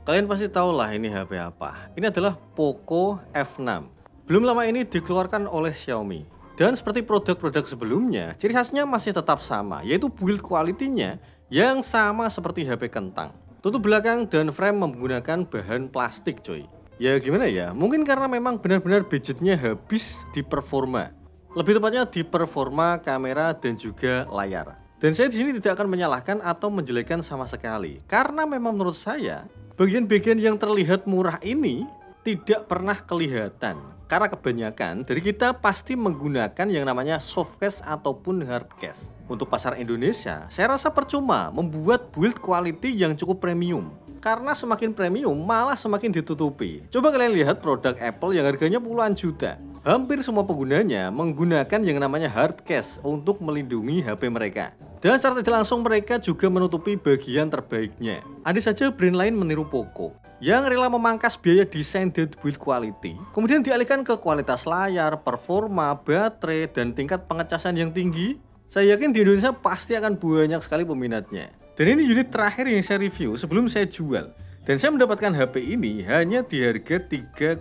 Kalian pasti tahu lah ini HP apa. Ini adalah Poco F6. Belum lama ini dikeluarkan oleh Xiaomi. Dan seperti produk-produk sebelumnya, ciri khasnya masih tetap sama, yaitu build quality-nya yang sama seperti HP kentang. Tutup belakang dan frame menggunakan bahan plastik coy. Ya gimana ya, mungkin karena memang benar-benar budgetnya habis di performa. Lebih tepatnya di performa kamera dan juga layar. Dan saya di sini tidak akan menyalahkan atau menjelekkan sama sekali. Karena memang menurut saya, bagian-bagian yang terlihat murah ini tidak pernah kelihatan. Karena kebanyakan dari kita pasti menggunakan yang namanya soft case ataupun hard case. Untuk pasar Indonesia, saya rasa percuma membuat build quality yang cukup premium. Karena semakin premium malah semakin ditutupi. Coba kalian lihat produk Apple yang harganya puluhan juta. Hampir semua penggunanya menggunakan yang namanya hard case untuk melindungi HP mereka. Dan secara tidak langsung mereka juga menutupi bagian terbaiknya. Ada saja brand lain meniru Poco yang rela memangkas biaya desain dan build quality, kemudian dialihkan ke kualitas layar, performa, baterai, dan tingkat pengecasan yang tinggi. Saya yakin di Indonesia pasti akan banyak sekali peminatnya. Dan ini unit terakhir yang saya review sebelum saya jual. Dan saya mendapatkan HP ini hanya di harga 3,3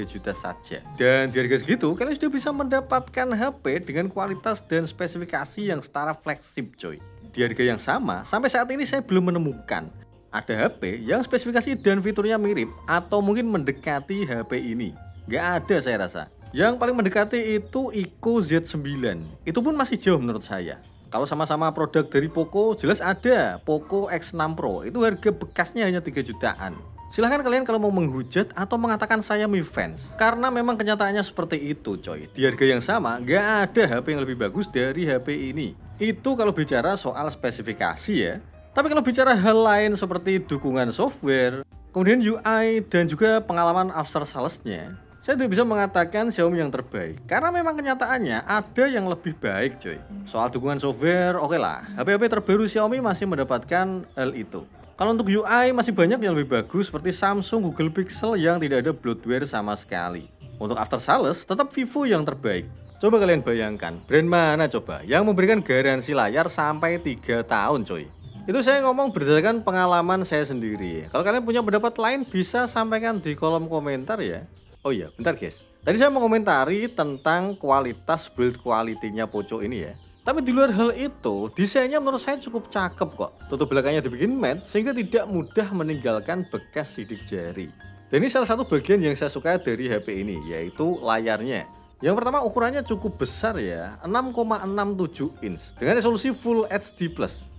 juta saja. Dan di harga segitu, kalian sudah bisa mendapatkan HP dengan kualitas dan spesifikasi yang setara flagship coy. Di harga yang sama, sampai saat ini saya belum menemukan ada HP yang spesifikasi dan fiturnya mirip atau mungkin mendekati HP ini. Nggak ada saya rasa. Yang paling mendekati itu Eco Z9. Itu pun masih jauh menurut saya. Kalau sama-sama produk dari Poco, jelas ada Poco X6 Pro. Itu harga bekasnya hanya 3 jutaan. Silahkan kalian kalau mau menghujat atau mengatakan saya Mi fans. Karena memang kenyataannya seperti itu coy. Di harga yang sama, nggak ada HP yang lebih bagus dari HP ini. Itu kalau bicara soal spesifikasi ya. Tapi kalau bicara hal lain seperti dukungan software, kemudian UI, dan juga pengalaman after sales-nya, saya tidak bisa mengatakan Xiaomi yang terbaik. Karena memang kenyataannya ada yang lebih baik coy. Soal dukungan software, oke lah. HP-HP terbaru Xiaomi masih mendapatkan hal itu. Kalau untuk UI masih banyak yang lebih bagus seperti Samsung, Google Pixel yang tidak ada bloatware sama sekali. Untuk after sales tetap Vivo yang terbaik. Coba kalian bayangkan, brand mana coba yang memberikan garansi layar sampai 3 tahun coy. Itu saya ngomong berdasarkan pengalaman saya sendiri. Kalau kalian punya pendapat lain bisa sampaikan di kolom komentar ya. Oh iya, bentar guys. Tadi saya mau komentari tentang kualitas build quality-nya Poco ini ya. Tapi di luar hal itu, desainnya menurut saya cukup cakep kok. Tutup belakangnya dibikin matte sehingga tidak mudah meninggalkan bekas sidik jari. Dan ini salah satu bagian yang saya suka dari HP ini, yaitu layarnya. Yang pertama ukurannya cukup besar ya, 6,67 inch dengan resolusi Full HD+.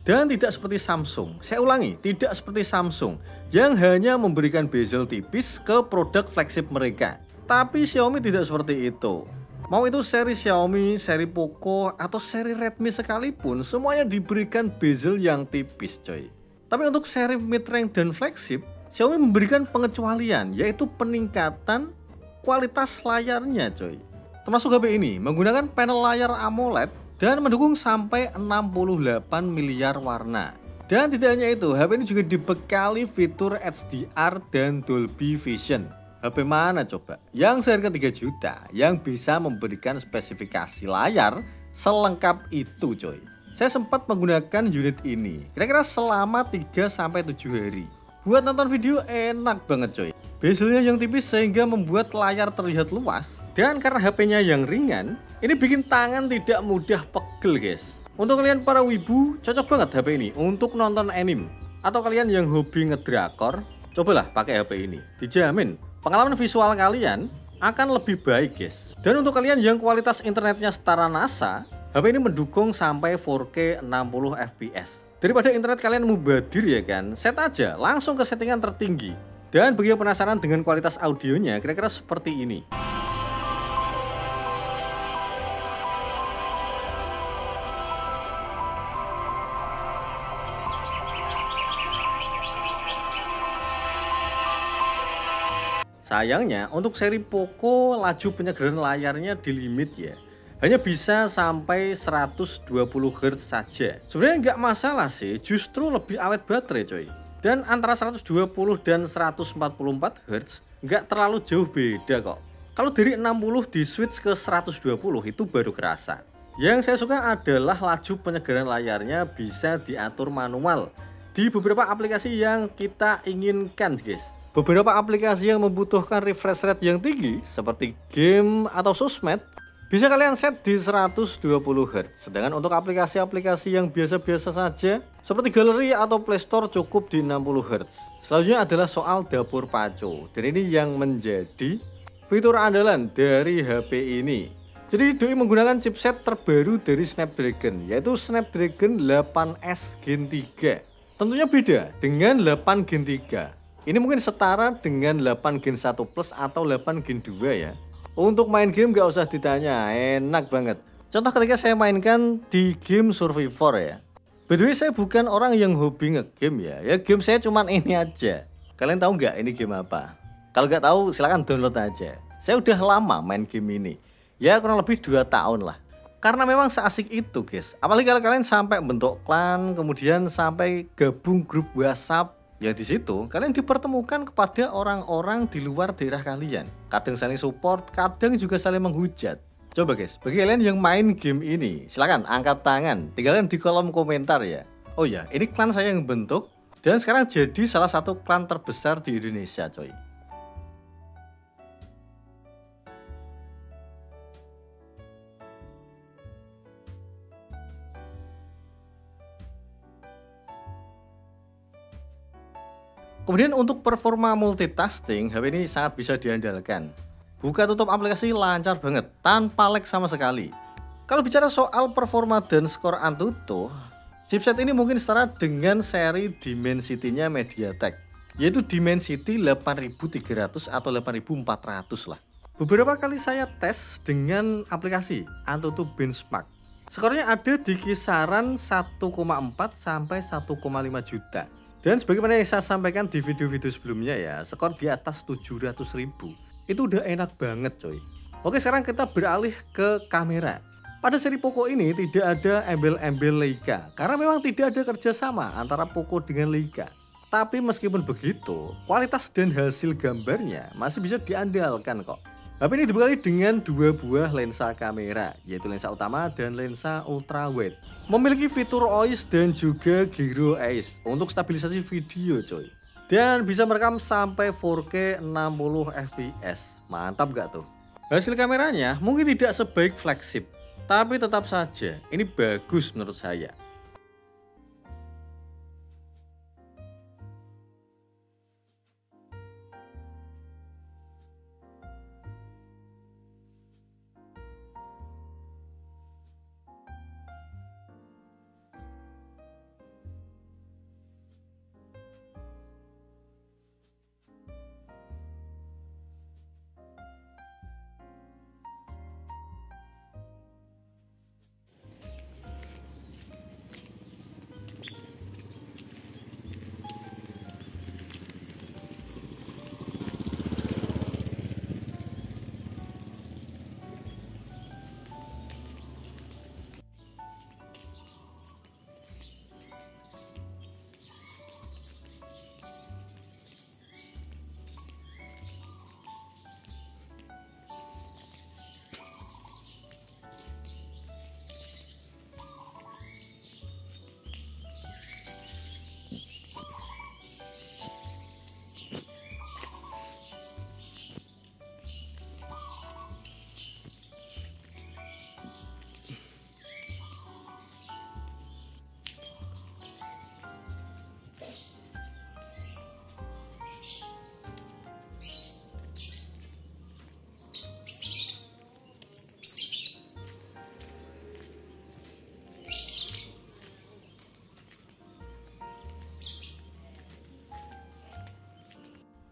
Dan tidak seperti Samsung, saya ulangi, tidak seperti Samsung yang hanya memberikan bezel tipis ke produk flagship mereka. Tapi Xiaomi tidak seperti itu. Mau itu seri Xiaomi, seri Poco, atau seri Redmi sekalipun, semuanya diberikan bezel yang tipis coy. Tapi untuk seri mid-range dan flagship, Xiaomi memberikan pengecualian, yaitu peningkatan kualitas layarnya coy. Termasuk HP ini menggunakan panel layar AMOLED dan mendukung sampai 68 miliar warna. Dan tidak hanya itu, HP ini juga dibekali fitur HDR dan Dolby Vision. HP mana coba yang seharga 3 juta yang bisa memberikan spesifikasi layar selengkap itu coy. Saya sempat menggunakan unit ini kira-kira selama 3-7 hari. Buat nonton video enak banget coy. Bezelnya yang tipis sehingga membuat layar terlihat luas. Dan karena HP-nya yang ringan, ini bikin tangan tidak mudah pegel guys. Untuk kalian para wibu, cocok banget HP ini untuk nonton anime. Atau kalian yang hobi ngedrakor, cobalah pakai HP ini. Dijamin, pengalaman visual kalian akan lebih baik guys. Dan untuk kalian yang kualitas internetnya setara NASA, HP ini mendukung sampai 4K 60 fps. Daripada internet kalian mubadir ya kan, set aja langsung ke settingan tertinggi. Dan bagi yang penasaran dengan kualitas audionya, kira-kira seperti ini. Sayangnya untuk seri Poco laju penyegaran layarnya di limit ya. Hanya bisa sampai 120 Hz saja. Sebenarnya nggak masalah sih, justru lebih awet baterai coy. Dan antara 120 dan 144 Hz nggak terlalu jauh beda kok. Kalau dari 60 di switch ke 120 itu baru kerasa. Yang saya suka adalah laju penyegaran layarnya bisa diatur manual. di beberapa aplikasi yang kita inginkan guys. Beberapa aplikasi yang membutuhkan refresh rate yang tinggi seperti game atau sosmed bisa kalian set di 120 Hz. Sedangkan untuk aplikasi-aplikasi yang biasa-biasa saja seperti galeri atau playstore cukup di 60 Hz. Selanjutnya adalah soal dapur pacu. Dan ini yang menjadi fitur andalan dari HP ini. Jadi Doi menggunakan chipset terbaru dari Snapdragon, yaitu Snapdragon 8S Gen 3. Tentunya beda dengan 8 Gen 3. Ini mungkin setara dengan 8 Gen 1 Plus atau 8 Gen 2 ya. Untuk main game gak usah ditanya, enak banget. Contoh ketika saya mainkan di game Survivor ya. By the way, saya bukan orang yang hobi nge-game ya. Ya game saya cuman ini aja. Kalian tahu nggak ini game apa? Kalau nggak tahu silahkan download aja. Saya udah lama main game ini. Ya kurang lebih 2 tahun lah. Karena memang seasik itu guys. Apalagi kalau kalian sampai bentuk klan, kemudian sampai gabung grup WhatsApp. Ya di situ kalian dipertemukan kepada orang-orang di luar daerah kalian. Kadang saling support, kadang juga saling menghujat. Coba guys, bagi kalian yang main game ini, silakan angkat tangan, tinggalkan di kolom komentar ya. Oh ya, ini klan saya yang bentuk dan sekarang jadi salah satu klan terbesar di Indonesia coy. Kemudian untuk performa multitasking, HP ini sangat bisa diandalkan. Buka tutup aplikasi lancar banget, tanpa lag sama sekali. Kalau bicara soal performa dan skor Antutu, chipset ini mungkin setara dengan seri Dimensity-nya MediaTek, yaitu Dimensity 8300 atau 8400 lah. Beberapa kali saya tes dengan aplikasi Antutu Benchmark. Skornya ada di kisaran 1,4 sampai 1,5 juta. Dan sebagaimana yang saya sampaikan di video-video sebelumnya ya, skor di atas 700.000 itu udah enak banget coy. Oke, sekarang kita beralih ke kamera. Pada seri Poco ini tidak ada embel-embel Leica karena memang tidak ada kerjasama antara Poco dengan Leica. Tapi meskipun begitu, kualitas dan hasil gambarnya masih bisa diandalkan kok. HP ini dibekali dengan 2 buah lensa kamera, yaitu lensa utama dan lensa ultrawide. Memiliki fitur OIS dan juga gyro AIS untuk stabilisasi video coy. Dan bisa merekam sampai 4K 60 fps. Mantap gak tuh? Hasil kameranya mungkin tidak sebaik flagship, tapi tetap saja ini bagus menurut saya.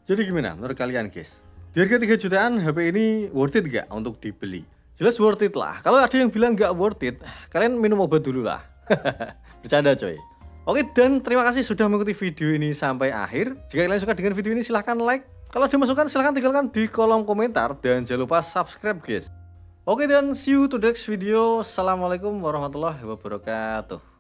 Jadi gimana menurut kalian guys? Di harga 3 jutaan HP ini worth it gak untuk dibeli? Jelas worth it lah. Kalau ada yang bilang gak worth it, kalian minum obat dulu lah. Bercanda coy. Oke, dan terima kasih sudah mengikuti video ini sampai akhir. Jika kalian suka dengan video ini silahkan like. Kalau ada masukan silahkan tinggalkan di kolom komentar. Dan jangan lupa subscribe guys. Oke, dan see you to the next video. Assalamualaikum warahmatullahi wabarakatuh.